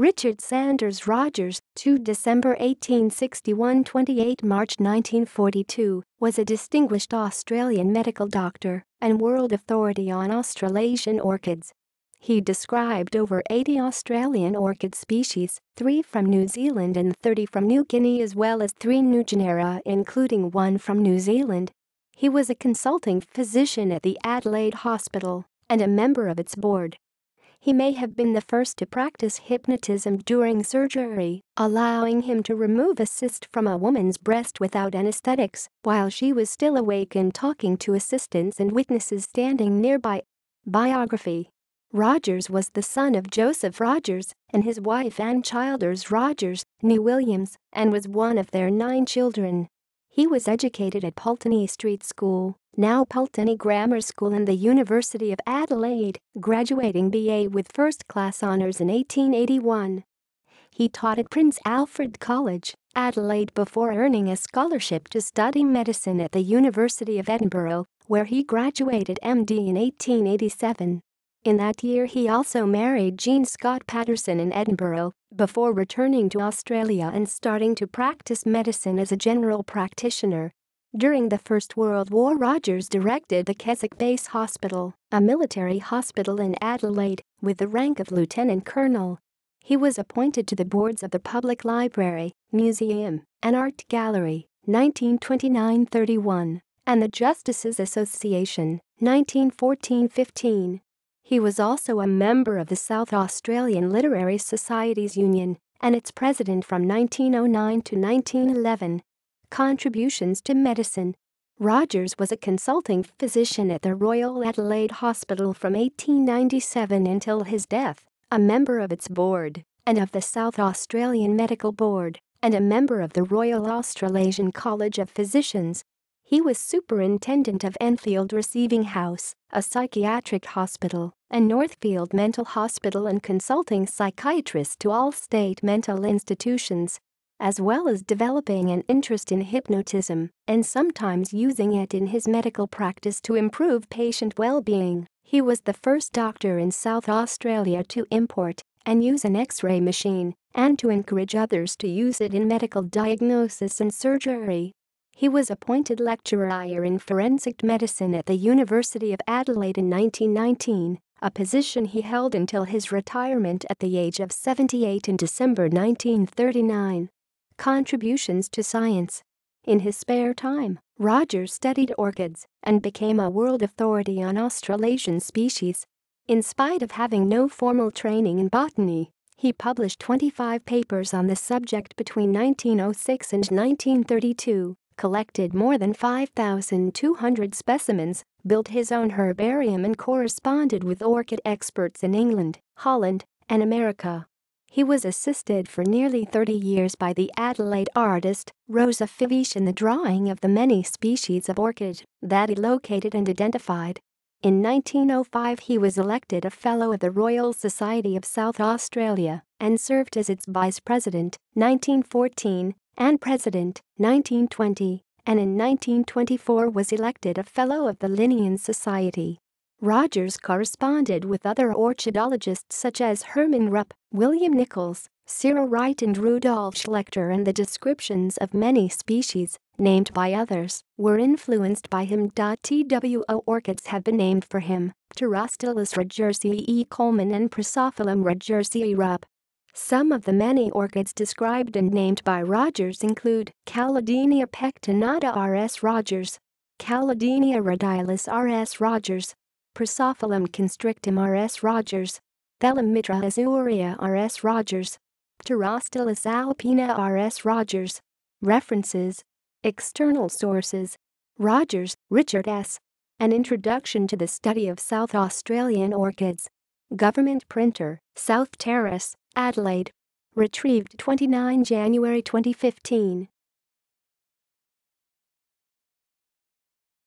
Richard Sanders Rogers, 2 December 1861 – 28 March 1942, was a distinguished Australian medical doctor and world authority on Australasian orchids. He described over 80 Australian orchid species, 3 from New Zealand and 30 from New Guinea, as well as 3 new genera including 1 from New Zealand. He was a consulting physician at the Adelaide Hospital and a member of its board. He may have been the first to practice hypnotism during surgery, allowing him to remove a cyst from a woman's breast without anaesthetics while she was still awake and talking to assistants and witnesses standing nearby. Biography. Rogers was the son of Joseph Rogers and his wife Ann Childers Rogers, née Williams, and was one of their 9 children. He was educated at Pulteney Street School, now Pulteney Grammar School, and the University of Adelaide, graduating BA with first-class honours in 1881. He taught at Prince Alfred College, Adelaide, before earning a scholarship to study medicine at the University of Edinburgh, where he graduated MD in 1887. In that year he also married Jean Scott Patterson in Edinburgh, before returning to Australia and starting to practice medicine as a general practitioner. During the First World War, Rogers directed the Keswick Base Hospital, a military hospital in Adelaide, with the rank of lieutenant colonel. He was appointed to the boards of the Public Library, Museum, and Art Gallery, 1929-31, and the Justices Association, 1914-15. He was also a member of the South Australian Literary Societies Union and its president from 1909 to 1911. Contributions to medicine. Rogers was a consulting physician at the Royal Adelaide Hospital from 1897 until his death, a member of its board and of the South Australian Medical Board, and a member of the Royal Australasian College of Physicians. He was superintendent of Enfield Receiving House, a psychiatric hospital, and Northfield Mental Hospital, and consulting psychiatrist to all state mental institutions, as well as developing an interest in hypnotism and sometimes using it in his medical practice to improve patient well-being. He was the first doctor in South Australia to import and use an X-ray machine and to encourage others to use it in medical diagnosis and surgery. He was appointed lecturer in forensic medicine at the University of Adelaide in 1919, a position he held until his retirement at the age of 78 in December 1939. Contributions to science. In his spare time, Rogers studied orchids and became a world authority on Australasian species. In spite of having no formal training in botany, he published 25 papers on the subject between 1906 and 1932. Collected more than 5,200 specimens, built his own herbarium, and corresponded with orchid experts in England, Holland, and America. He was assisted for nearly 30 years by the Adelaide artist Rosa Fivish in the drawing of the many species of orchid that he located and identified. In 1905 he was elected a Fellow of the Royal Society of South Australia and served as its Vice President, 1914, and President, 1920, and in 1924 was elected a Fellow of the Linnean Society. Rogers corresponded with other orchidologists such as Herman Rupp, William Nichols, Cyril Wright, and Rudolf Schlechter, and the descriptions of many species, named by others, were influenced by him. TWO orchids have been named for him: Pterostylis rogersii E. Coleman and Prosophyllum rogersii Rupp. Some of the many orchids described and named by Rogers include Calodenia pectinata R.S. Rogers, Calodenia radialis R.S. Rogers, Prosophyllum constrictum R.S. Rogers, Thelymitra azurea R.S. Rogers, Pterostylis alpina R.S. Rogers. References. External sources. Rogers, Richard S. An Introduction to the Study of South Australian Orchids. Government Printer, South Terrace, Adelaide. Retrieved 29 January 2015.